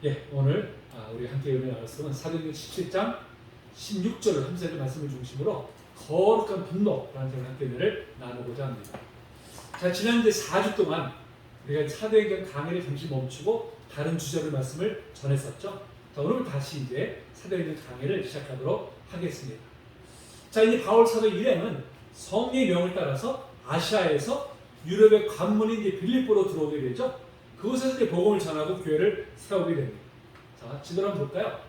예, 오늘 우리 함께 은혜 나눌 것은 사도행전 17장 16절을 함세의 말씀을 중심으로 거룩한 분노라는 제가 함께 은혜를 나누고자 합니다. 자, 지난 이제 4주 동안 우리가 사도행전 강의를 잠시 멈추고 다른 주제로 말씀을 전했었죠. 자, 오늘 다시 이제 사도행전 강의를 시작하도록 하겠습니다. 자, 이제 바울 사도 일행은 성령의 명을 따라서 아시아에서 유럽의 관문인 이제 빌립보로 들어오게 되죠. 그곳에서 이제 복음을 전하고 교회를 세우게 됩니다. 자, 지도를 한번 볼까요?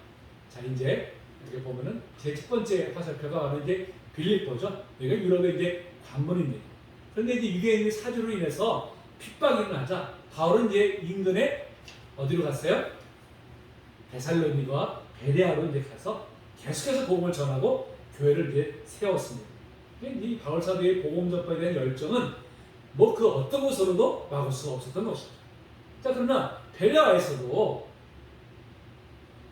자, 이제 이렇게 보면은 제 첫 번째 화살표가 바로 이제 빌립보죠. 여기가 유럽의 이제 관문입니다. 그런데 이제 유대인의 사주로 인해서 핍박이 일어나자 바울은 이제 인근에 어디로 갔어요? 데살로니가와 베레아로 이제 가서 계속해서 복음을 전하고 교회를 이제 세웠습니다. 이 바울 사도의 복음 전파에 대한 열정은 뭐 그 어떤 곳으로도 막을 수가 없었던 것이죠. 자, 그러나 베레아에서도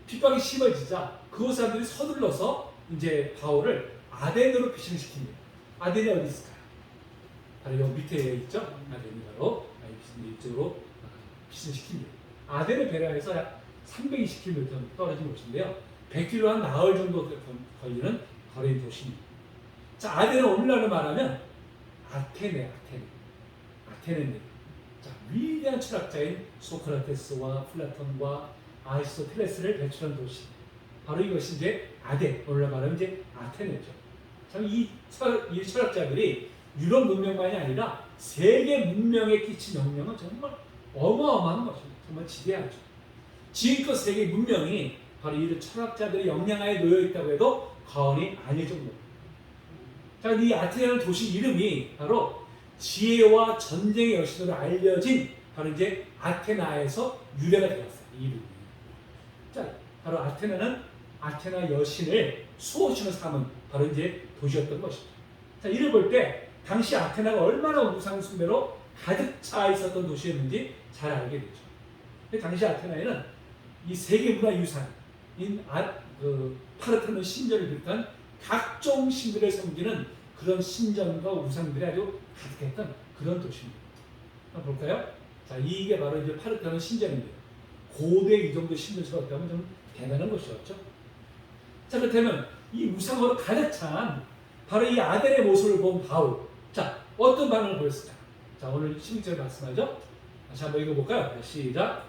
핍박이 심해지자 그 사람들이 서둘러서 이제 바울을 아덴으로 피신시킵니다. 아덴이 어디 있을까요? 바로 여기 밑에 있죠? 아덴이 바로 이쪽으로 피신시킵니다. 아덴은 베레아에서 약 320km 정도 떨어진 곳인데요. 100km 한 나흘 정도 걸리는 거리의 도시입니다. 자, 아덴은 오늘날로 말하면 아테네입니다. 자, 위대한 철학자인 소크라테스와 플라톤과 아리스토텔레스를 배출한 도시. 바로 이것이 이제 아덴, 오늘날 말하면 이제 아테네죠. 참 이 철학자들이 유럽 문명만이 아니라 세계 문명에 끼친 영향은 정말 어마어마한 것입니다. 정말 지대하죠. 지금껏 세계 문명이 바로 이 철학자들의 영향하에 놓여 있다고 해도 과언이 아닐 정도입니다. 자, 이 아테네라는 도시 이름이 바로 지혜와 전쟁의 여신으로 알려진 바로 이제 아테나에서 유래가 되었어요. 이 이름이. 자, 바로 아테나는 아테나 여신을 수호신으로 삼은 바로 이제 도시였던 것이죠. 자, 이를 볼 때 당시 아테나가 얼마나 우상 숭배로 가득 차 있었던 도시였는지 잘 알게 되죠. 근데 당시 아테나에는 이 세계 문화 유산인 파르테논 신전을 비롯한 각종 신들을 섬기는 그런 신전과 우상들이 아주 가득했던 그런 도시입니다. 한번 볼까요? 자, 이게 바로 이제 파르테논 신전입니다. 고대 이 정도 신전을 세웠다면 좀 대단한 것이었죠. 자, 그렇다면 이 우상으로 가득 찬 바로 이 아덴의 모습을 본 바울. 자, 어떤 반응을 보였을까? 자, 오늘 16절 말씀하죠. 다시 한번 읽어볼까요? 시작.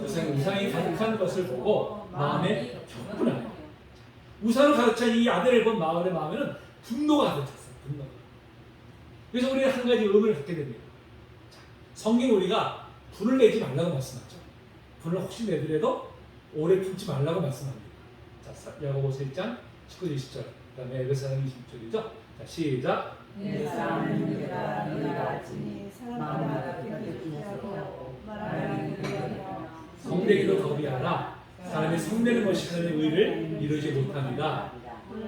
우상이 가득한 것을 보고 마음에 격분하여. 우상을 가득 찬 이 아덴을 본 마을의 마음에는 분노가 가득 찼어요. 분노가. 그래서 우리가 한 가지 의문을 갖게 됩니다. 자, 성경 우리가 분을 내지 말라고 말씀하죠. 분을 혹시 내더라도 오래 품지 말라고 말씀합니다. 자, 야고보서 1장 19절 20절, 그 다음에 에베소서 26절이죠. 자, 시작. 성내기도 더디하라. 사람이 성내는 것이 하나님의 의를 이루지 못합니다.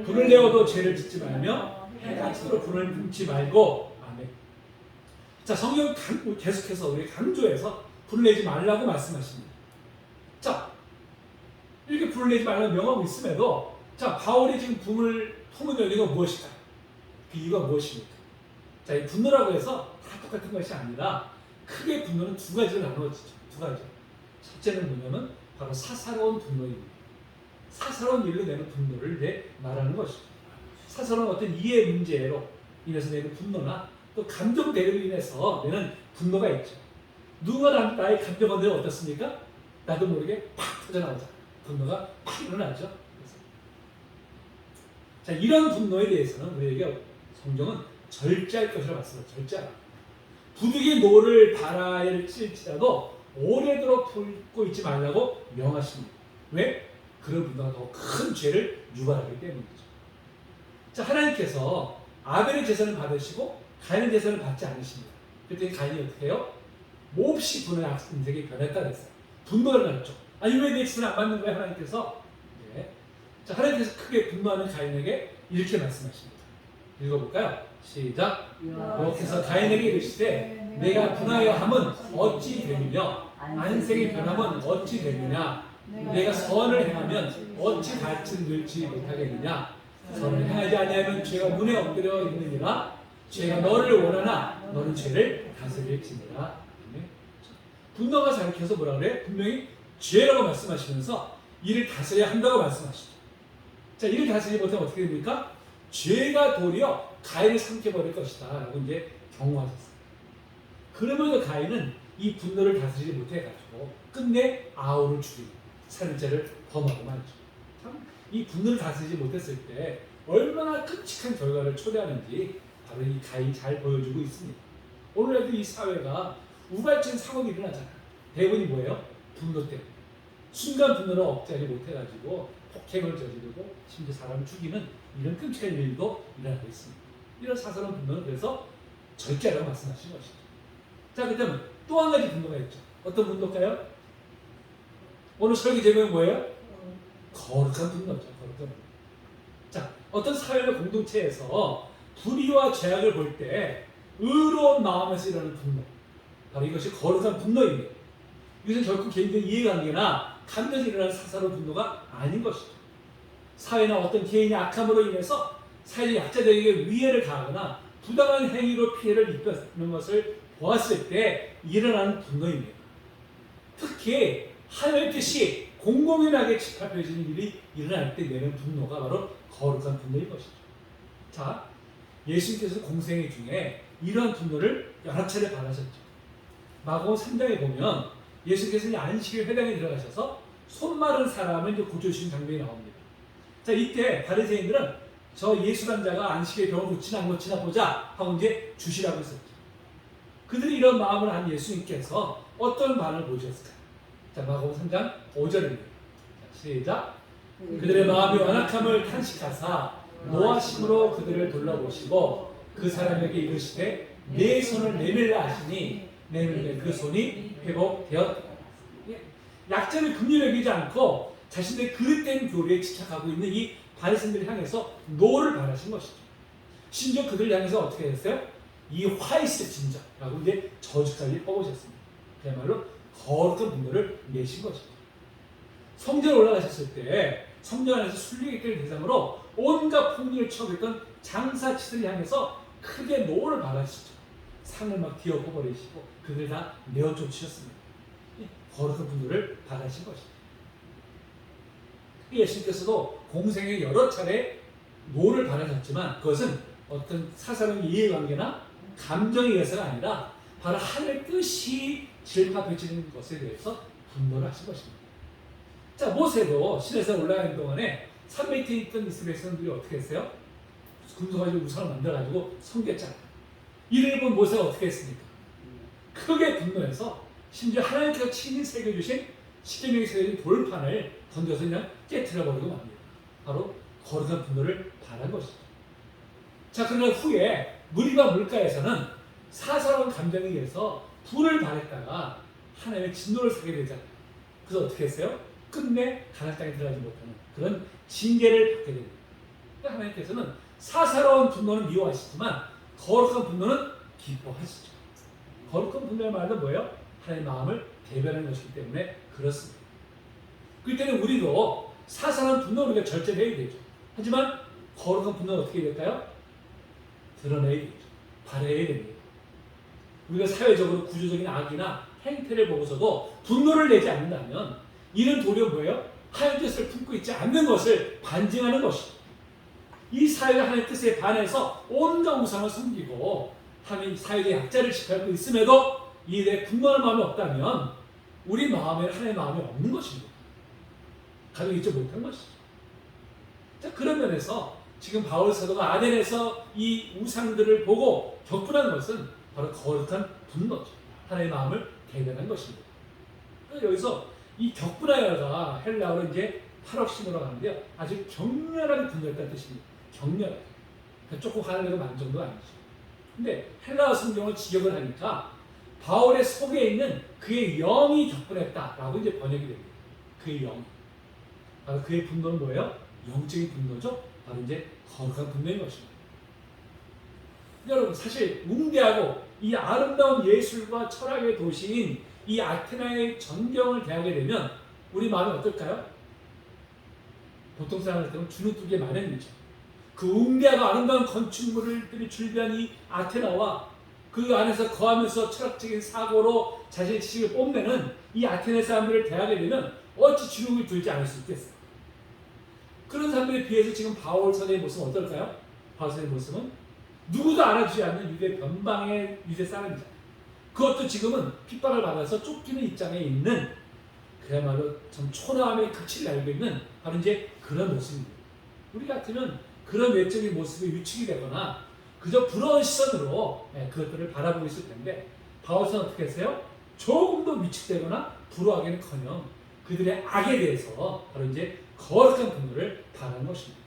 분을 내어도 죄를 짓지 말며 해같이로 분을 품지 말고. 아멘. 자, 성경 계속해서 우리 강조해서 분을 내지 말라고 말씀하십니다. 자, 이렇게 분을 내지 말라고 명하고 있음에도, 자, 바울이 지금 분을 품은 이유가 무엇일까요? 그 이유가 무엇입니까? 자, 이 분노라고 해서 다 똑같은 것이 아니라 크게 분노는 두 가지로 나누어지죠. 두 가지. 첫째는 뭐냐면 바로 사사로운 분노입니다. 사사로운 일로 내는 분노를 이제 말하는 것이죠. 사사로운 어떤 이해 문제로 인해서 내는 분노나 또 감정 대립으로 인해서 내는 분노가 있죠. 누가 나의 감정 건드리면 어떻습니까? 나도 모르게 팍 터져나오잖아요. 분노가 팍 일어나죠. 자, 이런 분노에 대해서는 우리에게 성경은 절제할 것이라고 말씀합니다. 절제하라. 부득이 노를 달아일지라도 오래도록 품고 있지 말라고 명하십니다. 왜? 그런 분노가 더 큰 죄를 유발하기 때문이죠. 자, 하나님께서 아벨의 제사를 받으시고 가인의 제사를 받지 않으십니다. 그때 가인이 어떻게 해요? 몹시 분노의 인생이 변했다 그랬어요. 분노가 일어났죠. 아니, 왜 내 제사를 안 받는 거야, 하나님께서? 네. 자, 하나님께서 크게 분노하는 가인에게 이렇게 말씀하십니다. 읽어볼까요? 시작. 여호와께서 가인에게 이르시되 내가 분하여 함은 어찌 되느냐, 안색이 변함은 어찌 되느냐, 내가 선을 행하면 어찌 같이 늘지 못하겠느냐. 선을 행하지 아니하면 죄가 문에 엎드려 있느니라. 죄가 너를 원하나 너는 죄를 다스릴지니라. 분노가 자극해서 뭐라 그래? 분명히 죄라고 말씀하시면서 이를 다스려야 한다고 말씀하시죠. 자, 이를 다스리지 못하면 어떻게 됩니까? 죄가 도리어 가인을 삼켜버릴 것이다 라고 이제 경고하셨어요. 그러면서 가인은 이 분노를 다스리지 못해가지고 끝내 아우를 죽이고 살인죄를 범하고 말이죠. 참, 이 분노를 다스리지 못했을 때 얼마나 끔찍한 결과를 초래하는지 바로 이 가인이 잘 보여주고 있습니다. 오늘날도 이 사회가 우발적인 상황이 일어나잖아요. 대부분이 뭐예요? 분노 때문에. 순간 분노를 억제하지 못해가지고 폭행을 저지르고 심지어 사람을 죽이는 이런 끔찍한 일도 일어나고 있습니다. 이런 사사로운 분노는 그래서 절제라고 말씀하신 것이죠. 자, 그다음에 또 한 가지 분노가 있죠. 어떤 분노일까요? 오늘 설교 제목은 뭐예요? 거룩한 분노죠. 거룩한 분노. 자, 어떤 사회나 공동체에서 불의와 죄악을 볼 때 의로운 마음에서 일어나는 분노, 바로 이것이 거룩한 분노입니다. 이것은 결코 개인적인 이해관계나 감정에서 일어나는 사사로운 분노가 아닌 것이죠. 사회나 어떤 개인의 악함으로 인해서 사회적 약자들에게 위해를 가하거나 부당한 행위로 피해를 입히는 것을 보았을 때 일어나는 분노입니다. 특히 하나님의 뜻이 공공연하게 짓밟혀지는 일이 일어날 때 내는 분노가 바로 거룩한 분노인 것이죠. 자, 예수님께서 공생애 중에 이러한 분노를 여러 차례 받으셨죠. 마가복음 3장에 보면 예수께서 안식일 회당에 들어가셔서 손 마른 사람을 이제 고쳐주신 장면이 나옵니다. 자, 이때 바리새인들은 저 예수란 자가 안식일에 병을 고치나 안 고치나 보자 하고 이제 주시라고 했었죠. 그들이 이런 마음을 한 예수님께서 어떤 반응을 보이셨을까요? 자, 마가복음 3장 5절입니다. 시작. 그들의 마음이 완악함을 탄식하사 노하심으로 그들을 돌려보시고 그 사람에게 이르시되 내 손을 내밀라 하시니 내밀매 그 손이 회복되었다. 약자를 긍휼히 여기지 않고 자신의 그릇된 교리에 집착하고 있는 이 바리새인들을 향해서 노를 바라신 것이죠. 심지어 그들을 향해서 어떻게 했어요? 이 화이스 진저라고 이제 저주까지 뽑으셨습니다. 그야말로 거룩한 분노를 내신 것이죠. 성전에 올라가셨을 때 성전 안에서 순례객들 대상으로 온갖 폭력을 처했던 장사치들을 향해서 크게 노를 바라시죠. 상을 막 뒤엎어 버리시고 그들 다 내어 쫓으셨습니다. 거룩한 분노를 받으신 것이죠. 예수님께서도 공생에 여러 차례 노를 바라셨지만 그것은 어떤 사사로운 이해관계나 감정에 의해서가 아니라 바로 하늘의 뜻이 질파되어지는 것에 대해서 분노를 하신 것입니다. 자, 모세도 시내에서 올라가는 동안에 산 밑에 있던 이스라엘 백성들이 어떻게 했어요? 금송아지 우상을 만들어가지고 섬겼잖아요. 이를 본 모세가 어떻게 했습니까? 크게 분노해서 심지어 하나님께서 친히 새겨주신 십계명이 새겨진 돌판을 던져서 그냥 깨트려버리고 맙니다. 바로 거룩한 분노를 바란 것이죠. 자, 그러나 후에 무리바 물가에서는 사사로운 감정에 의해서 불을 발했다가 하나님의 진노를 사게 되잖아요. 그래서 어떻게 했어요? 끝내 가나안 땅에 들어가지 못하는 그런 징계를 받게 됩니다. 그러니까 하나님께서는 사사로운 분노는 미워하시지만 거룩한 분노는 기뻐하시죠. 거룩한 분노의 말은 뭐예요? 하나님의 마음을 대변하는 것이기 때문에 그렇습니다. 그럴 때는 우리도 사사로운 분노를 우리가 절제해야 되죠. 하지만 거룩한 분노는 어떻게 될까요? 드러내야 되죠. 발해야 됩니다. 우리가 사회적으로 구조적인 악이나 행태를 보고서도 분노를 내지 않는다면 이는 도리어 뭐예요? 하나님 뜻을 품고 있지 않는 것을 반증하는 것이죠. 이 사회가 하나님 뜻에 반해서 온갖 우상을 섬기고 하나님 사회의 약자를 지켜하고 있음에도 이에 분노할 마음이 없다면 우리 마음에 하나님의 마음이 없는 것입니다. 가정 잊지 못한 것이죠. 자, 그런 면에서 지금 바울 사도가 아덴에서 이 우상들을 보고 격분한 것은 바로 거룩한 분노죠. 하나님의 마음을 대변한 것입니다. 여기서 이 격분하여가 헬라어로 이제 파럭심으로 가는데요. 아주 격렬하게 분노했다는 뜻입니다. 격렬하게. 조금 화를 내고 만 정도가 아니죠. 근데 헬라어 성경을 직역을 하니까 바울의 속에 있는 그의 영이 격분했다라고 이제 번역이 됩니다. 그의 영. 바로 그의 분노는 뭐예요? 영적인 분노죠. 바로 이제 거룩한 분노인 것입니다. 여러분, 사실 웅대하고 이 아름다운 예술과 철학의 도시인 이 아테나의 전경을 대하게 되면 우리 마음이 어떨까요? 보통 사람한테는 주눅들게 마련이죠. 그 웅대하고 아름다운 건축물들이 출비한 이 아테나와 그 안에서 거하면서 철학적인 사고로 자신의 지식을 뽐내는 이 아테네 사람들을 대하게 되면 어찌 주눅이 들지 않을 수 있겠어요. 그런 사람들에 비해서 지금 바울 사도의 모습은 어떨까요? 바울 사도의 모습은 누구도 알아주지 않는 유대 변방의 유대 사람이잖아요. 그것도 지금은 핍박을 받아서 쫓기는 입장에 있는 그야말로 좀 초라함의 극치를 달고 있는 바로 이제 그런 모습입니다. 우리 같으면 그런 외적인 모습에 위축이 되거나 그저 부러운 시선으로 그것들을 바라보고 있을 텐데 바울은 어떻게 했어요? 조금도 위축되거나 부러워하기는커녕 그들의 악에 대해서 바로 이제 거룩한 분노를 바라는 것입니다.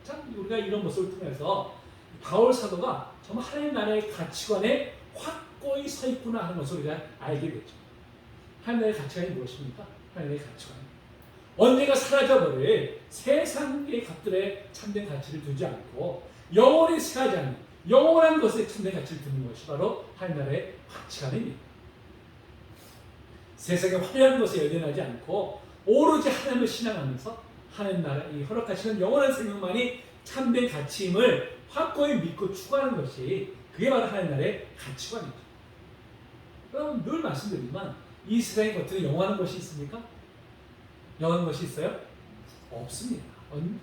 참 우리가 이런 모습을 통해서 바울 사도가 정말 하나님 나라의 가치관에 확고히 서 있구나 하는 것을 우리가 알게 되죠. 하나님 나라의 가치관이 무엇입니까? 하나님 나라의 가치관. 언젠가 사라져버릴 세상의 것들에 참된 가치를 두지 않고 영원히 새하지 않는 영원한 것에 참된 가치를 두는 것이 바로 하나님 나라의 가치관입니다. 세상의 화려한 것에 연연하지 않고 오로지 하나님을 신앙하면서 하나님 나라 이 허락하시는 영원한 생명만이 참된 가치임을 확고히 믿고 추구하는 것이 그게 바로 하나님 나라의 가치관이죠. 그럼 늘 말씀드리지만 이 세상의 겉으로 영원한 것이 있습니까? 영원한 것이 있어요? 없습니다.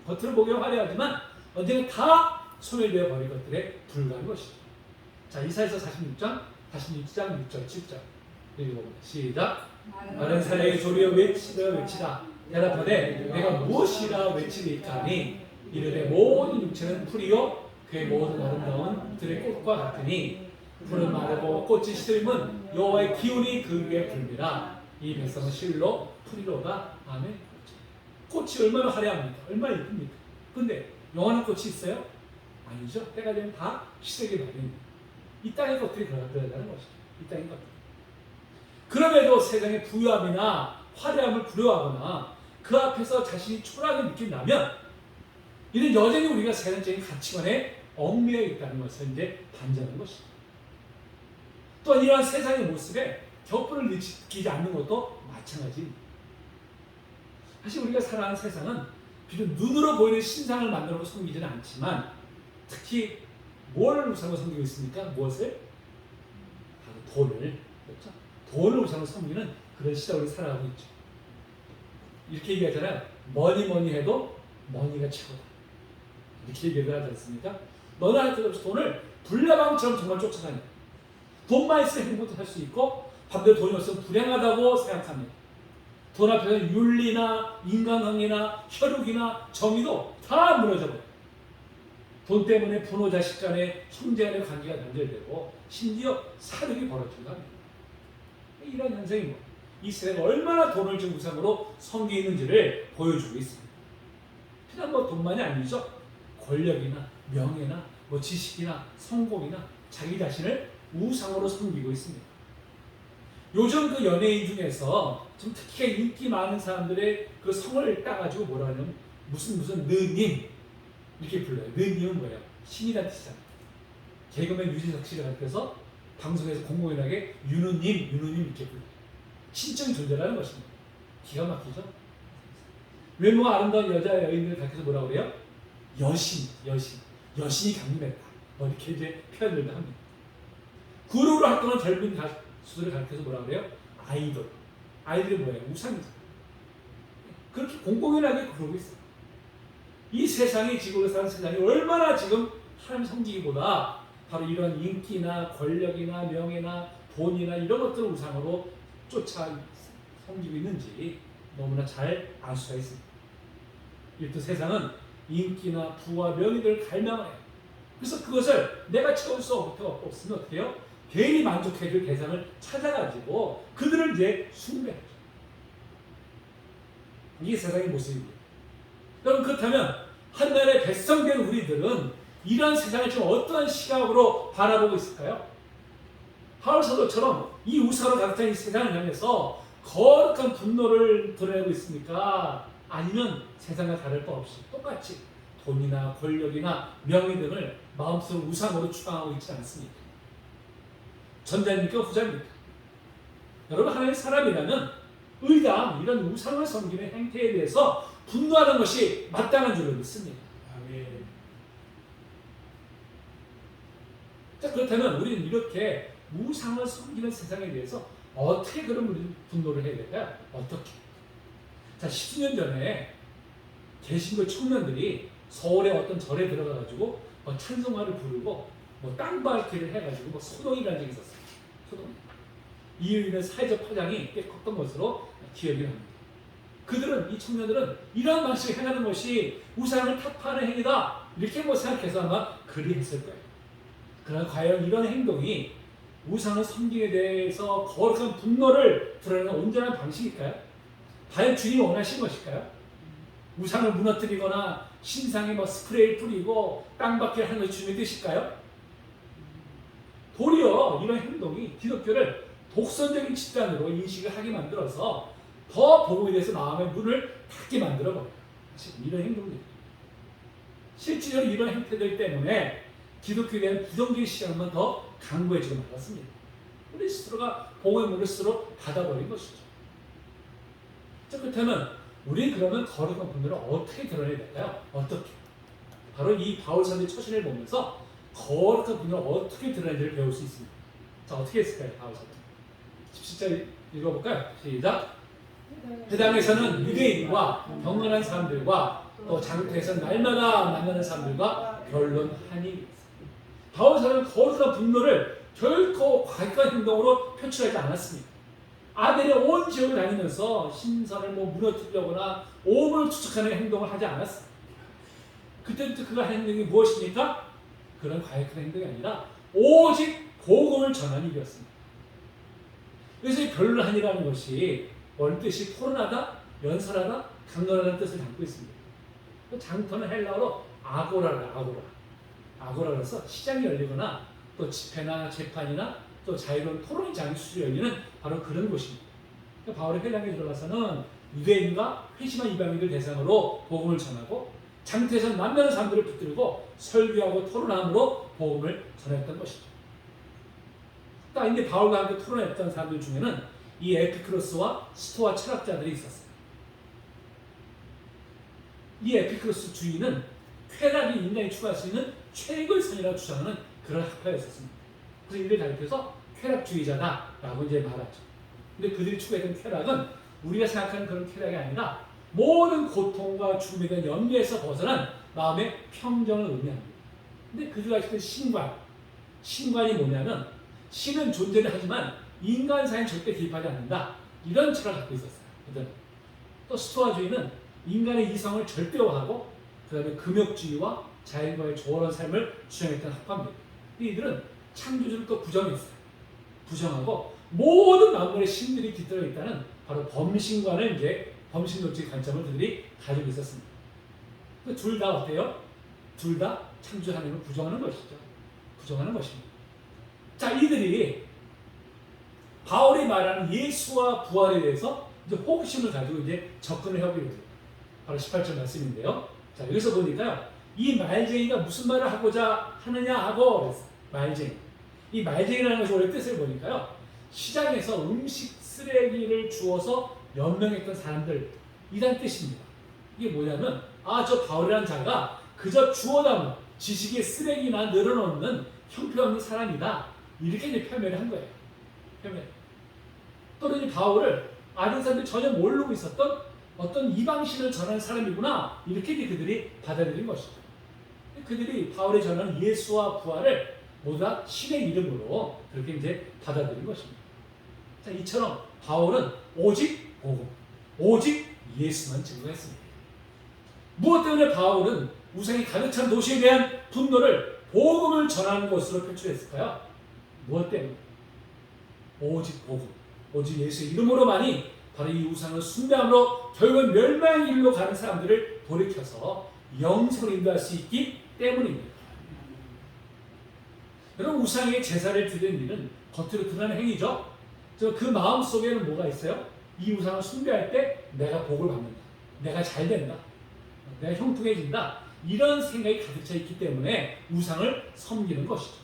겉으로 보기엔 화려하지만 언젠가 다 소멸되어 버린 것들에 불과한 것이죠. 자, 이사야서 46장 6절 7절 읽어봅니다. 시작. 마른 사내의 소리여 외치라 대답하되 내가 무엇이라 외치리까 하니 이르되 모든 육체는 풀이요 그의 모든 아름다운 들의 꽃과 같으니 풀은 마르고 꽃이 시들면 여호와의 기운이 그 위에 불미라 이 백성은 실로 풀이로다. 아멘. 꽃이 얼마나 화려합니까? 얼마나 예쁩니까? 근데 영원한 꽃이 있어요? 아니죠. 때가 되면 다 시들게 마련입니다. 이 땅의 것들이 그러다는 것이죠. 이 땅의 것들. 그럼에도 세상의 부유함이나 화려함을 부러워하거나 그 앞에서 자신이 초라하게 느낀다면 이는 여전히 우리가 세상적인 가치관에 얽매여 있다는 것을 이제 반증하는 것이죠. 또한 이러한 세상의 모습에 격분을 느끼지 않는 것도 마찬가지입니다. 사실 우리가 살아가는 세상은 비록 눈으로 보이는 신상을 만들어 섬기지는 않지만 특히 뭘 우상으로 섬기고 있습니까? 무엇을? 바로 돈을. 그렇죠? 돈을 우상으로 섬기는 그런 시대에 우리 살아가고 있죠. 이렇게 얘기하잖아요. 뭐니 해도 머니가 최고다. 이렇게 얘기를 하지 않습니까? 너는 할 것 없이 돈을 불나방처럼 정말 쫓아다녀. 돈만 있으면 행복할 수 있고 반대로 돈이 없으면 불행하다고 생각합니다. 돈 앞에서 윤리나 인간관계나 혈육이나 정의도 다 무너져버려요. 돈 때문에 부모 자식 간의 형제 간의 관계가 단절되고 심지어 사륙이 벌어지기도 합니다. 이런 현상이 뭐, 이 세대가 얼마나 돈을 좀 우상으로 섬기는지를 보여주고 있습니다. 그냥 뭐 돈만이 아니죠. 권력이나 명예나 뭐 지식이나 성공이나 자기 자신을 우상으로 섬기고 있습니다. 요즘 그 연예인 중에서 좀 특히 인기 많은 사람들의 그 성을 따가지고 뭐라 하냐면 무슨 느님 이렇게 불러요. 느님은 뭐예요? 신이라는 뜻이잖아요. 개그맨 유재석 씨를 가르쳐서 방송에서 공공연하게 윤우님 이렇게 불러요. 신적인 존재라는 것입니다. 기가 막히죠? 외모가 아름다운 여인들을 가르쳐서 뭐라고 그래요? 여신이 강림했다. 뭐 이렇게 이제 표현을 합니다. 그룹으로 활동한 젊은 가수들을 가르쳐서 뭐라 그래요? 아이돌이 뭐예요? 우상이죠. 그렇게 공공연하게 그러고 있어요. 이 세상이 지구를 사는 세상이 얼마나 지금 하나님 섬기기보다 바로 이런 인기나 권력이나 명예나 돈이나 이런 것들을 우상으로 쫓아 섬기고 있는지 너무나 잘 알 수가 있습니다. 이렇듯 세상은 인기나 부와 명예를 갈망해요. 그래서 그것을 내가 채울 수 없으면 어떻게 해요? 개인이 만족해줄 대상을 찾아가지고 그들을 이제 숭배하죠. 이게 세상의 모습입니다. 여러분 그렇다면 하나님의 백성된 우리들은 이러한 세상을 지금 어떠한 시각으로 바라보고 있을까요? 바울 사도처럼 이 우상으로 가득 찬 이 세상을 향해서 거룩한 분노를 드러내고 있습니까? 아니면 세상과 다를 바 없이 똑같이 돈이나 권력이나 명예 등을 마음속 우상으로 추앙하고 있지 않습니까? 전자입니까? 후자입니까? 여러분 하나님의 사람이라면 의당 이런 우상을 섬기는 행태에 대해서 분노하는 것이 마땅한 줄로 믿습니다. 아멘. 자, 그렇다면 우리는 이렇게 우상을 섬기는 세상에 대해서 어떻게 그런 우리는 분노를 해야 될까요? 어떻게? 자, 10년 전에 개신교 청년들이 서울의 어떤 절에 들어가가지고 찬송가를 부르고 땅밟기를 해가지고 소동이라는 적이 있었어요. 소동. 이유 있는 사회적 파장이 꽤 컸던 것으로 기억이 납니다. 그들은, 이 청년들은 이런 방식을 행하는 것이 우상을 타파하는 행위다 이렇게 생각해서 아마 그리했을 거예요. 그러나 과연 이런 행동이 우상을 섬김에 대해서 거룩한 분노를 드러내는 온전한 방식일까요? 과연 주님이 원하신 것일까요? 우상을 무너뜨리거나 신상에 스프레이를 뿌리고 땅밖에 하는 것이 주님의 뜻일까요? 도리어 이런 행동이 기독교를 독선적인 집단으로 인식을 하게 만들어서 더 복음에 대해서 마음의 문을 닫게 만들어버려요. 이런 행동들. 실질적으로 이런 행태들 때문에 기독교에 대한 부정적인 시각만 더 강고해지고 말았습니다. 우리 스스로가 복음의 문을 스스로 닫아버린 것이죠. 자, 그렇다면 우리 그러면 거룩한 분들을 어떻게 드러내야 될까요? 어떻게? 바로 이 바울 사도의 처신을 보면서 거룩한 분들을 어떻게 드러내는지를 배울 수 있습니다. 자, 어떻게 했을까요? 바울 사도 17절 읽어볼까요? 시작. 회당에서는 유대인과 경건한 사람들과 또 장터에서는 날마다 만나는 사람들과 변론하니. 바울 사도는 거룩한 분노를 결코 과격한 행동으로 표출하지 않았습니다. 아델의 온 지역을 다니면서 신선을 무너뜨리려거나 오물을 투척하는 행동을 하지 않았습니다. 그때부터 그가 한 행동이 무엇입니까? 그런 과격한 행동이 아니라 오직 복음을 전하는 일이었습니다. 그래서 이 변론하니라는 것이 원래 뜻이 토론하다, 연설하다, 강론하다는 뜻을 담고 있습니다. 장터는 헬라어로 아고라라서 시장이 열리거나 또 집회나 재판이나 또 자유로운 토론의 장수로 열리는 바로 그런 곳입니다. 그러니까 바울의 회당에 들어가서는 유대인과 회심한 이방인들 대상으로 복음을 전하고 장터에서 만나는 사람들을 붙들고 설교하고 토론함으로 복음을 전했던 것이죠. 딱 이제 바울과 함께 토론했던 사람들 중에는 이 에피크로스와 스토아 철학자들이 있었어요. 이 에피크로스 주의는 쾌락이 인간이 추구할 수 있는 최고의 선이라고 주장하는 그런 학파였었습니다. 그래서 이를 가리켜서 쾌락주의자다라고 이제 말하죠. 근데 그들이 추구했던 쾌락은 우리가 생각하는 그런 쾌락이 아니라 모든 고통과 죽음에 대한 염려에서 벗어난 마음의 평정을 의미합니다. 근데 그들가 했던 신관이 뭐냐면 신은 존재를 하지만 인간 사이는 절대 개입하지 않는다. 이런 철학을 갖고 있었어요. 그들은. 또 스토아주의는 인간의 이성을 절대화하고 그 다음에 금욕주의와 자연과의 조화로운 삶을 주장했던 학파입니다. 이들은 창조주를 또 부정했어요. 부정하고 모든 만물의 신들이 깃들어 있다는 바로 범신관을 이제 범신론적 관점을 그들이 가지고 있었습니다. 둘 다 어때요? 둘 다 창조 하나님을 부정하는 것이죠. 부정하는 것입니다. 자, 이들이 바울이 말하는 예수와 부활에 대해서 이제 호기심을 가지고 이제 접근을 해오게 됩니다. 바로 18절 말씀인데요. 자, 여기서 보니까요, 이 말쟁이가 무슨 말을 하고자 하느냐 하고 그랬어요. 말쟁이. 이 말쟁이라는 것이 원래 뜻을 보니까요, 시장에서 음식 쓰레기를 주워서 연명했던 사람들, 이란 뜻입니다. 이게 뭐냐면, 저 바울이라는 자가 그저 주워담은 지식의 쓰레기나 늘어놓는 형편없는 사람이다. 이렇게 이제 표현을 한 거예요. 표현. 또는 이 바울을 아는 사람들이 전혀 모르고 있었던 어떤 이방신을 전하는 사람이구나. 이렇게 이제 그들이 받아들인 것이죠. 그들이 바울이 전하는 예수와 부활을 모두 다 신의 이름으로 그렇게 이제 받아들인 것입니다. 자, 이처럼 바울은 오직 복음, 오직 예수만 증거했습니다. 무엇 때문에 바울은 우상이 가득 찬 도시에 대한 분노를 복음을 전하는 것으로 표출했을까요? 무엇 때문에? 오직 복음, 오직 예수의 이름으로만이 바로 이 우상을 숭배함으로 결국 멸망의 길로 가는 사람들을 돌이켜서 영생을 인도할 수 있기 때문입니다. 여러분, 우상의 제사를 드리는 일은 겉으로 드러나는 행위죠. 그 마음 속에는 뭐가 있어요? 이 우상을 숭배할 때 내가 복을 받는다, 내가 잘 된다, 내가 형통해진다, 이런 생각이 가득 차 있기 때문에 우상을 섬기는 것이죠.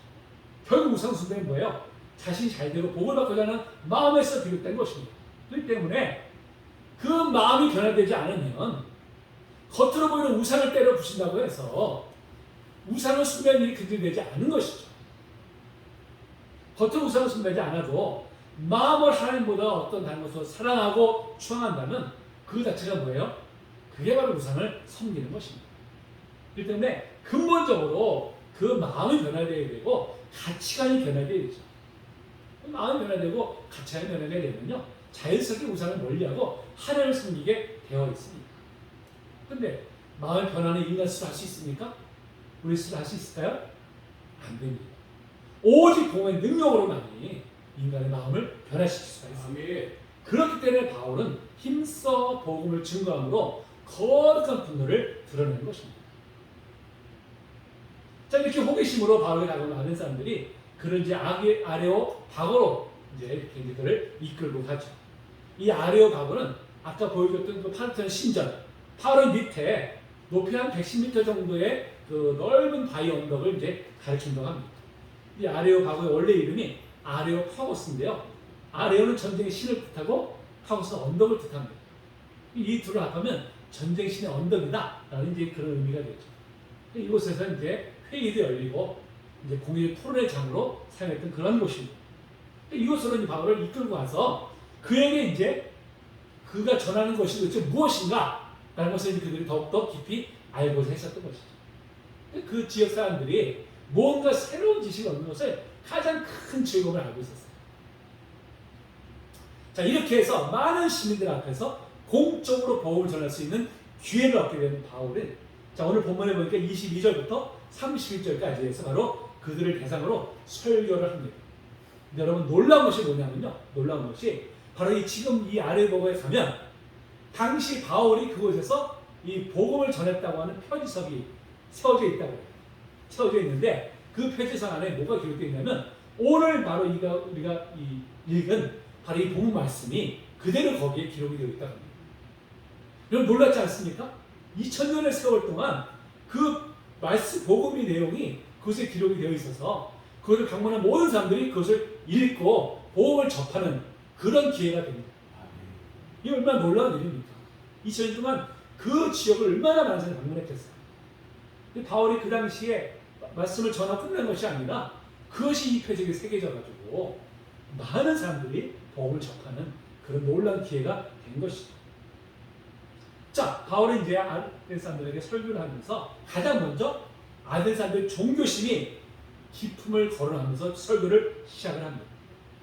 결국 우상 숭배는 뭐예요? 자신이 잘 되고 복을 받고자 하는 마음에서 비롯된 것입니다. 그렇기 때문에 그 마음이 변화되지 않으면 겉으로 보이는 우상을 때려 부신다고 해서 우상을 숭배하는 일이 그들이 되지 않은 것이죠. 겉으로 우상을 숭배하지 않아도 마음을 하나님보다 어떤 다른 것을 사랑하고 추앙한다면 그 자체가 뭐예요? 그게 바로 우상을 섬기는 것입니다. 그렇기 때문에 근본적으로 그 마음이 변화되어야 되고 가치관이 변화되어야 되죠. 마음이 변화되고 가치관이 변화되게 되면요, 자연스럽게 우상을 멀리하고 하나님을 섬기게 되어 있습니다. 그런데 마음이 변하는 인간 스스로 할 수 있습니까? 우리 스스로 할 수 있을까요? 안 됩니다. 오직 복음의 능력으로만이 인간의 마음을 변화시킬 수가 있습니다. 그렇기 때문에 바울은 힘써 복음을 증거함으로 거룩한 분노를 드러내는 것입니다. 자, 이렇게 호기심으로 바울에 다가오는 사람들이 그를 이제 아레오바고로 이제 그를 이끌고 가죠. 이 아레오바고는 아까 보여줬던 그 파르테논 신전 바로 밑에 높이 한 110m 정도의 그 넓은 바위 언덕을 이제 가리킨다고 합니다. 이 아레오바고의 원래 이름이 아레오파고스인데요. 아레오는 전쟁의 신을 뜻하고 파고스는 언덕을 뜻합니다. 이 둘을 합하면 전쟁 신의 언덕이다 라는 이제 그런 의미가 되죠. 이곳에서 이제 회의도 열리고 이제 공의를 토론의 장으로 사용했던 그런 곳입니다. 이곳으로 바울을 이끌고 와서 그에게 이제 그가 전하는 것이 도대체 무엇인가 라는 것을 그들이 더욱더 깊이 알고자 했었던 것이죠. 그 지역 사람들이 뭔가 새로운 지식을 얻는 것을 가장 큰 즐거움을 알고 있었어요. 자, 이렇게 해서 많은 시민들 앞에서 공적으로 복음을 전할 수 있는 기회를 얻게 된 바울은, 자, 오늘 본문에 보니까 22절부터 31절까지 해서 바로 그들을 대상으로 설교를 합니다. 근데 여러분 놀라운 것이 뭐냐면요, 놀라운 것이 바로 지금 이 아레오바고에 가면 당시 바울이 그곳에서 이 복음을 전했다고 하는 표지석이 세워져 있다고 해요. 세워져 있는데 그 표지석 안에 뭐가 기록되어 있냐면 오늘 바로 우리가 읽은 바로 이 복음 말씀이 그대로 거기에 기록이 되어 있다고 합니다. 여러분 놀랍지 않습니까? 2000년의 세월 동안 그 말씀 복음의 내용이 그것에 기록이 되어 있어서 그것을 방문한 모든 사람들이 그것을 읽고 복음을 접하는 그런 기회가 됩니다. 이 얼마나 놀라운 일입니까? 2000년 동안 그 지역을 얼마나 많은 사람이 방문했겠어요. 바울이 그 당시에 말씀을 전하고 끝난 것이 아니라 그것이 이 표적에 새겨져가지고 많은 사람들이 복음을 접하는 그런 놀라운 기회가 된 것이죠. 자, 바울은 이제 아덴 사람들에게 설교를 하면서 가장 먼저 아덴 사람들의 종교심이 기품을 거론하면서 설교를 시작을 합니다.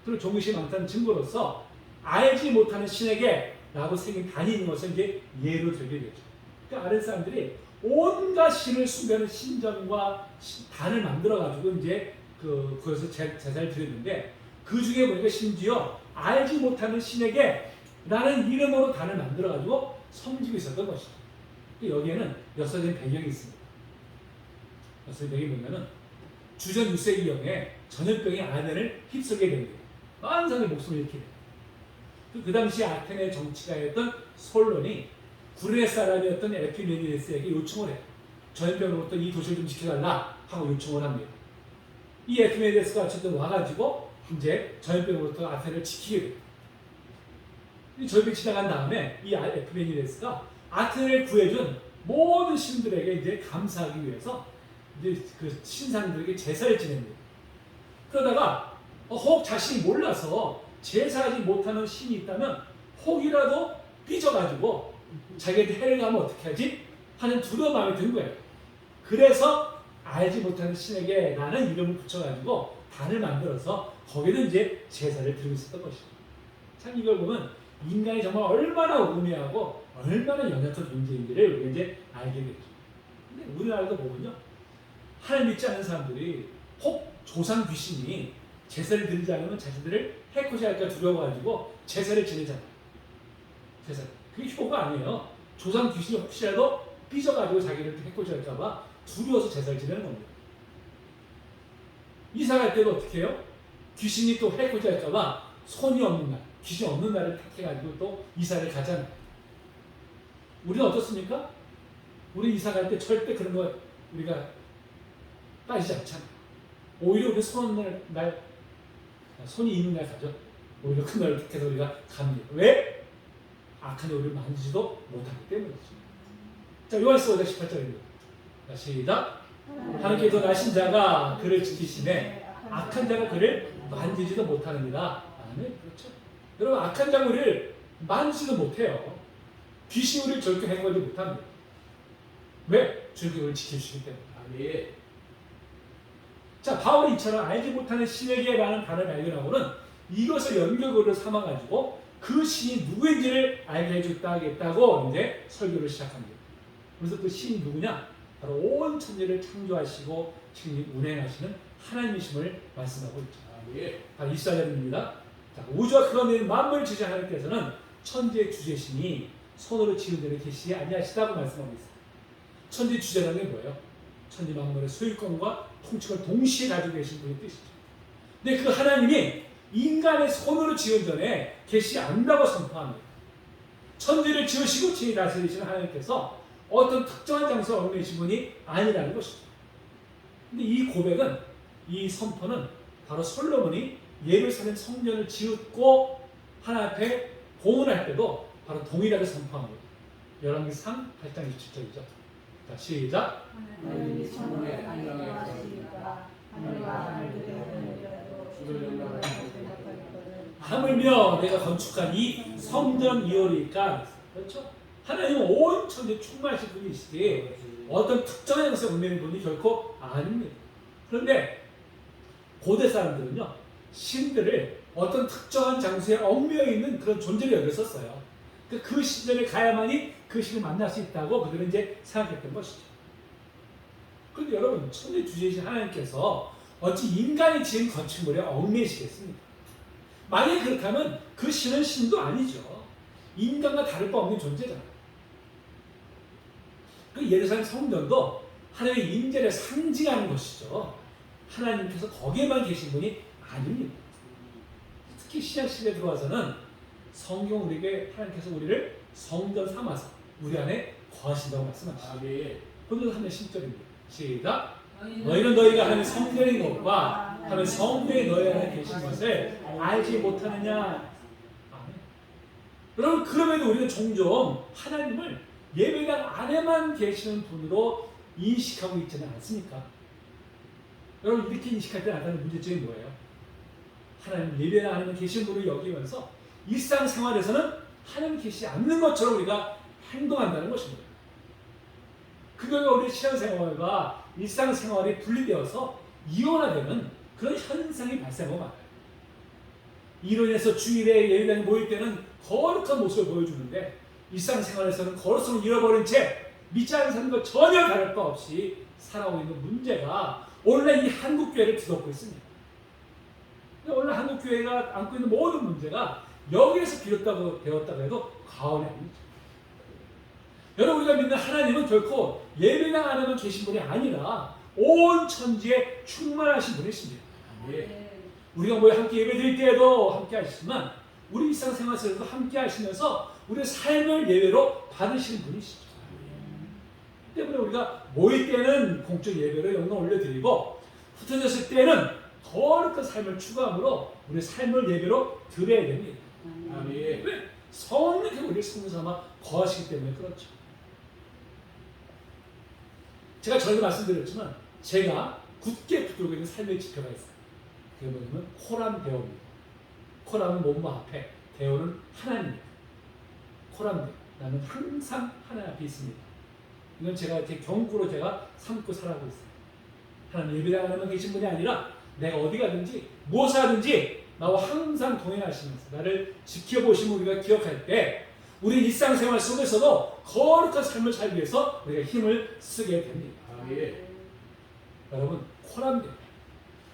그리고 종교심이 많다는 증거로서 알지 못하는 신에게 라고 생긴 단이 있는 것을 이제 예로 들게 되죠. 그러니까 아덴 사람들이 온갖 신을 숭배하는 신전과 단을 만들어가지고 이제 그것을 제사를 드렸는데 그 중에 보니까 심지어 알지 못하는 신에게 라는 이름으로 단을 만들어가지고 섬기고 있었던 것이죠. 여기에는 역사적인 배경이 있습니다. 역사적인 배경이 뭐냐면 주전 6세기경에 전염병이 아덴을 휩쓸게 됩니다. 많은 사람의 목숨을 잃게 됩니다. 그 당시 아테네 정치가였던 솔론이 구레네 사람이었던 에피메니데스에게 요청을 해요. 전염병으로부터 이 도시를 좀 지켜달라 하고 요청을 합니다. 이 에피메니데스가 어쨌든 와가지고 이제 전염병으로부터 아테네를 지키게 돼요. 이 전염병이 지나간 다음에 이 에피메니데스가 아테네를 구해준 모든 신들에게 이제 감사하기 위해서 이제 그 신상들에게 제사를 지냅니다. 그러다가 혹 자신이 몰라서 제사하지 못하는 신이 있다면 혹이라도 삐져가지고 자기한테 해를 가면 어떻게 하지? 하는 두려운 마음이 든 거예요. 그래서 알지 못하는 신에게 라는 이름을 붙여가지고 단을 만들어서 거기는 이제 제사를 드리고 있었던 것이죠. 참 이걸 보면 인간이 정말 얼마나 우매하고 얼마나 연약한 존재인지를 우리가 이제 알게 되죠. 근데 우리나라도 보면요, 하나님 믿지 않는 사람들이 혹 조상 귀신이 제사를 드리지 않으면 자신들을 해코지 할까 두려워가지고 제사를 지내잖아요. 제사. 그게 효가 아니에요. 조상 귀신이 혹시라도 삐져가지고 자기를 해코지 할까봐 두려워서 제사를 지내는 겁니다. 이사 갈 때도 어떻게 해요? 귀신이 또 해코지 할까봐 손이 없는 날, 귀신이 없는 날을 택해가지고 또 이사를 가잖아요. 우리는 어떻습니까? 우리 이사 갈 때 절대 그런 거 우리가 따지지 않잖아요. 오히려 우리 손이 있는 날 가죠. 오히려 그 날을 택해서 우리가 갑니다. 왜? 악한 우리를 만지지도 못하기 때문이죠. 자, 요한서 5장 18절입니다. 시작. 하나님께서 나신 자가 그를 지키시네 악한 자가 그를 만지지도 못하느니라. 아멘. 그렇죠. 여러분, 악한 자 우리를 만지지도 못해요. 귀신이 우리를 절대 행하지 못합니다. 왜? 주님이 우리를 지켜주시기 때문에. 아멘. 자, 바울이 이처럼 알지 못하는 신에게라는 단어를 발견하고는 이것을 연결고리로 삼아가지고 그 신이 누구인지를 알게 해주겠다고 이제 설교를 시작합니다. 그래서 그 신이 누구냐? 바로 온 천지를 창조하시고 지금 운행하시는 하나님이심을 말씀하고 있죠. 바로 24절입니다. 자, 우주와 그가 내는 만물을 지으신 하나님께서는 천지의 주제신이 손으로 지은 데를 계시지 아니하시다고 말씀하고 있어요. 천지의 주제라는 게 뭐예요? 천지 만물의 소유권과 통치를 동시에 가지고 계신 분의 뜻이죠. 근데 그 하나님이 인간의 손으로 지은 전에 계시지 않는다고 선포합니다. 천지를 지으시고 지혜 다스리시는 하나님께서 어떤 특정한 장소에 얽매이신 분이 아니라는 것이죠. 근데 이 고백은, 이 선포는 바로 솔로몬이 예루살렘 성전을 지었고 하나님 앞에 공헌할 때도 바로 동일하게 선포합니다. 열왕기상 8장 27절이죠. 자, 시작. 하나님이 천국에 안정하시니까 하늘과 하늘들의 하물며 내가 건축한 이 성전 이오리까. 그렇죠? 하나님은 온 천지에 충만하신 분이시지 어떤 특정한 장소에 얽매이는 분이 결코 아닙니다. 그런데 고대 사람들은요, 신들을 어떤 특정한 장소에 얽매여 있는 그런 존재로 여겼었어요. 그 신전에 가야만이 그 신을 만날 수 있다고 그들은 이제 생각했던 것이죠. 그런데 여러분, 천지 주제이신 하나님께서 어찌 인간이 지은 건축물에 얽매이시겠습니까? 만약에 그렇다면 그 신은 신도 아니죠. 인간과 다를 바 없는 존재잖아요. 그 예루살렘 성전도 하나님의 임재를 상징하는 것이죠. 하나님께서 거기에만 계신 분이 아닙니다. 특히 신약시대에 들어와서는 성경 우리에게 하나님께서 우리를 성전 삼아서 우리 안에 거하신다고 말씀하시죠. 본문은 10절입니다. 시작. 너희는 너희가 하나님의 성전인 것과 하나님의 성도의 너희 안에 계신 것을 알지 못하느냐. 여러분, 그럼에도 우리는 종종 하나님을 예배당 안에만 계시는 분으로 인식하고 있지는 않습니까? 여러분, 이렇게 인식할 때 나타나는 문제점이 뭐예요? 하나님 예배당 안에만 계신 분을 여기면서 일상생활에서는 하나님 계시지 않는 것처럼 우리가 행동한다는 것입니다. 그거가 우리 신앙생활과 일상생활이 분리되어서 이원화되는 그런 현상이 발생하고 말아요. 이로 인해서 주일에 예배당에 모일 때는 거룩한 모습을 보여주는데 일상생활에서는 거룩성을 잃어버린 채 믿지 않는 사람과 전혀 다를 바 없이 살아오고 있는 문제가 오늘날 이 한국교회를 뒤덮고 있습니다. 오늘 한국교회가 안고 있는 모든 문제가 여기에서 비롯되었다고 해도 과언이 아닙니다. 여러분, 우리가 믿는 하나님은 결코 예배당 안에만 계신 분이 아니라 온 천지에 충만하신 분이십니다. 우리가 모여 함께 예배드릴 때에도 함께 하시지만 우리 일상생활 속에서도 함께 하시면서 우리의 삶을 예배로 받으시는 분이시죠. 때문에 우리가 모일 때는 공적 예배로 영광 올려드리고 흩어졌을 때는 거룩한 삶을 추구함으로 우리의 삶을 예배로 드려야 됩니다. 왜? 성령께서 우리를 성령 삼아 거하시기 때문에 그렇죠. 제가 전에도 말씀드렸지만 제가 굳게 붙들고 있는 삶의 지표가 있어요. 그게 뭐냐면 코람 대오입니다. 코람은 몸 앞에, 대오는 하나님입니다. 코람 대오. 나는 항상 하나님 앞에 있습니다. 이건 제가 제 경구로 제가 삼고 살아가고 있어요. 하나님 예배당 안에만 계신 분이 아니라 내가 어디 가든지 무엇을 하든지 나와 항상 동행하시면서 나를 지켜보시면 우리가 기억할 때 우리 일상생활 속에서도 거룩한 삶을 살기 위해서 우리가 힘을 쓰게 됩니다. 여러분, 코람 대오.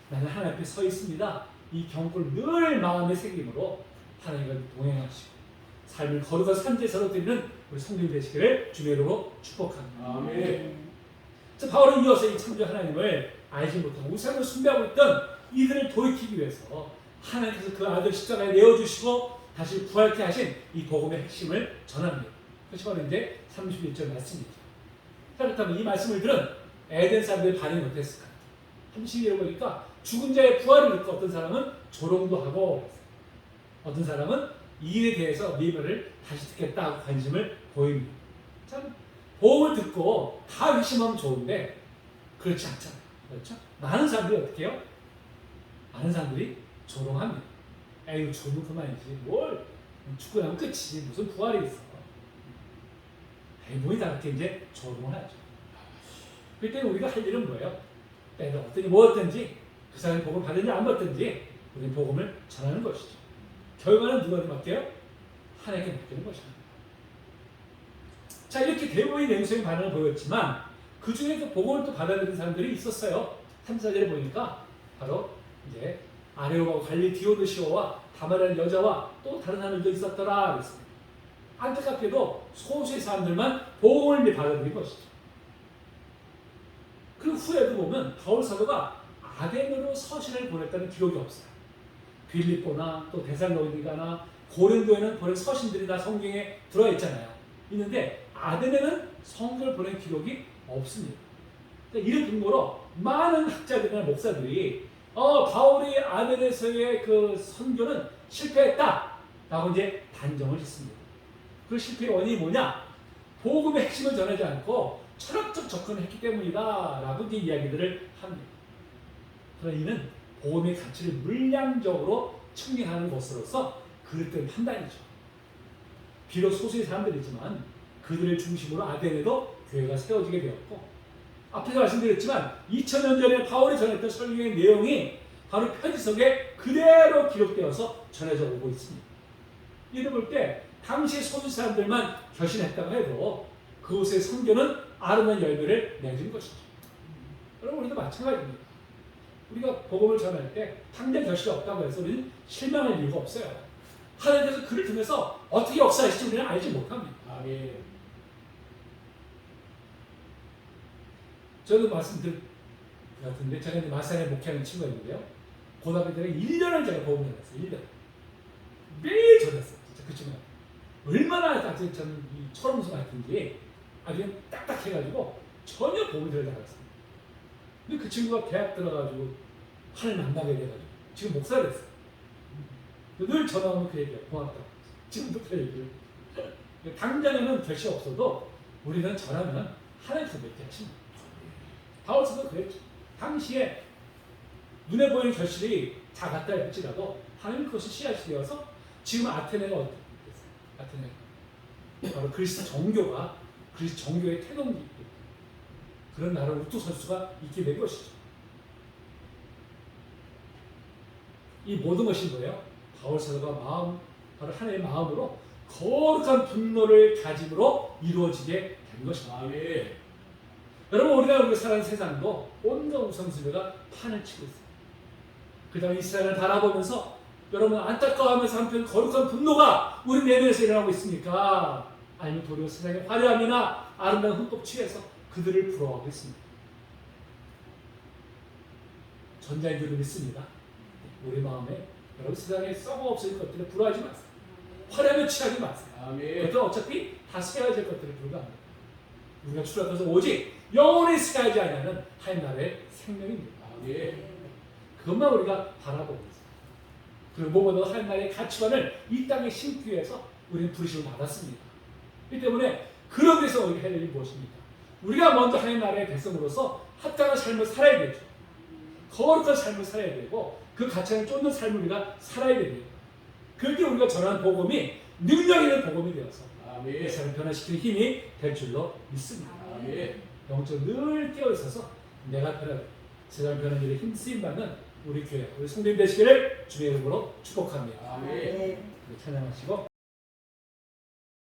나는 하나님 앞에 서 있습니다. 이 경고를 늘 마음에 새김으로 하나님과 동행하시고 삶을 거룩한 산제사로 드리는 우리 성도님 되시기를 주의 이름으로 축복합니다. 아멘. 자, 바울은 이어서 이 창조 하나님을 알지 못하고 우상을 숭배하고 있던 이들을 돌이키기 위해서 하나님께서 그 아들 십자가에 내어주시고 다시 부활케 하신 이 복음의 핵심을 전합니다. 그것이 바로 이제 31절 말씀이죠. 그렇다면 이 말씀을 들은 에덴 사람들의 반응이 어땠을까? 32절을 보니까 죽은 자의 부활을 듣고 어떤 사람은 조롱도 하고 어떤 사람은 이 일에 대해서 예배를 다시 듣겠다고 관심을 보입니다. 참 복음을 듣고 다 의심하면 좋은데 그렇지 않잖아요. 그렇죠? 많은 사람들이 어떻게 해요? 많은 사람들이 조롱합니다. 에이 조롱 그만이지 뭘 죽고 나면 끝이지 무슨 부활이 있어. 대부분이 다 그렇게 이제 조롱을 하죠. 그때 우리가 할 일은 뭐예요? 때가 어떠니 뭐였든지 그 사람이 복음을 받든지 안 받든지 우리는 복음을 전하는 것이죠. 결과는 누구한테 맡겨요? 하나님께 맡기는 것입니다. 자, 이렇게 대부분의 내용적인 반응을 보였지만 그 중에서 복음을 또 받아들인 사람들이 있었어요. 3, 4절에 보니까 바로 이제 아레오와 갈리 디오드시오와 다말이라는 여자와 또 다른 사람들도 있었더라 그랬습니다. 안타깝게도 소수의 사람들만 복음을 받아들인 것이죠. 그 후에도 보면 바울 사도가 아덴으로 서신을 보냈다는 기록이 없어요. 빌립보나 또 데살로니가나 고린도에는 보낸 서신들이 다 성경에 들어있잖아요. 있는데 아덴에는 성경을 보낸 기록이 없습니다. 그러니까 이런 근거로 많은 학자들이나 목사들이 바울이 아덴에서의 그 선교는 실패했다라고 이제 단정을 짓습니다. 그 실패의 원인이 뭐냐? 복음의 핵심을 전하지 않고 철학적 접근을 했기 때문이다라고 이제 이야기들을 합니다. 그러나 이는 복음의 가치를 물량적으로 측량하는 것으로서 그릇된 판단이죠. 비록 소수의 사람들이지만 그들을 중심으로 아덴에도 교회가 세워지게 되었고 앞에서 말씀드렸지만 2000년 전에 바울이 전했던 설교의 내용이 바로 편지석에 그대로 기록되어서 전해져 오고 있습니다. 이를 볼 때 당시 소수 사람들만 결신했다고 해도 그곳의 선교는 아름다운 열매를 맺은 것이죠. 여러분 우리도 마찬가지입니다. 우리가 복음을 전할 때 당장 결실이 없다고 해서 우리는 실망할 이유가 없어요. 하나님께서 그를 통해서 어떻게 역사하실지 우리는 알지 못합니다. 아멘. 저도 말씀드릴 것 같은데 제가 이제 마산에 목회하는 친구가 있는데요. 고등학교 때 1년을 제가 복음을 전했어요. 1년. 매일 전했어요. 진짜 그 친구가. 얼마나 저는 이 철음수 같은지 아주 그냥 딱딱해가지고 전혀 복음을 전하지 않았어요. 근데 그 친구가 대학 들어가지고 하나님 만나게 돼가지고 지금 목사가 됐어요. 늘 전화하면 그 얘기야. 고맙다고. 지금도 그 얘기를. 당장에는 결실 없어도 우리는 전하면 하나님께서 맺게 하십니다. 바울서도 그랬죠. 당시에 눈에 보이는 결실이 작았다 할지라도 하나님 그것이 씨앗이 되어서 지금 아테네가 어떻게 됐어요? 아테네 바로 그리스도 정교가 그리스도 정교의 태동기 그런 나라를 우뚝 설 수가 있게 된 것이죠. 이 모든 것이 뭐예요? 바울 사도가 바로 하나님의 마음으로 거룩한 분노를 가짐으로 이루어지게 된 것입니다. 아멘. 여러분 우리가 살아가는 세상도 온갖 우상숭배가 판을 치고 있어요. 그 다음에 이스라엘을 바라보면서 여러분 안타까워하면서 한편 거룩한 분노가 우리 내면에서 일어나고 있습니까? 아니면 도리어 세상의 화려함이나 아름다운 흠뻑 취해서 그들을 부러워하고 있습니다. 전자인 줄을 믿습니다. 우리 마음에 여러분 세상에 썩어 없을 것들을 부러워하지 마세요. 화려함에 취하지 마세요. 아멘. 그것도 어차피 다 세워질 것들을 불과합니다. 우리가 출애굽해서 오직 영원히 세하지 않는 하나님 나라의 생명입니다. 아멘. 그것만 우리가 바라보고 있습니다. 그리고 무엇보다 하나님 나라의 가치관을 이 땅에 심기 위해서 우리는 부르심을 받았습니다. 그렇기 때문에 그러기 위해서 우리가 해야 될 일이 무엇입니까? 우리가 먼저 하나님 나라의 백성으로서 합당한 삶을 살아야 되죠. 거룩한 삶을 살아야 되고 그 가치관을 쫓는 삶을 우리가 살아야 됩니다. 그럴 때 우리가 전하는 복음이 능력 있는 복음이 되어서 아멘. 세상을 변화시키는 힘이 될 줄로 믿습니다. 아멘. 영적으로 늘 깨어있어서 내가 변하고 세상을 변하는 일에 힘쓰임받는 우리 교회, 우리 성도님 되시기를 주의 이름으로 축복합니다. 아멘. 찬양하시고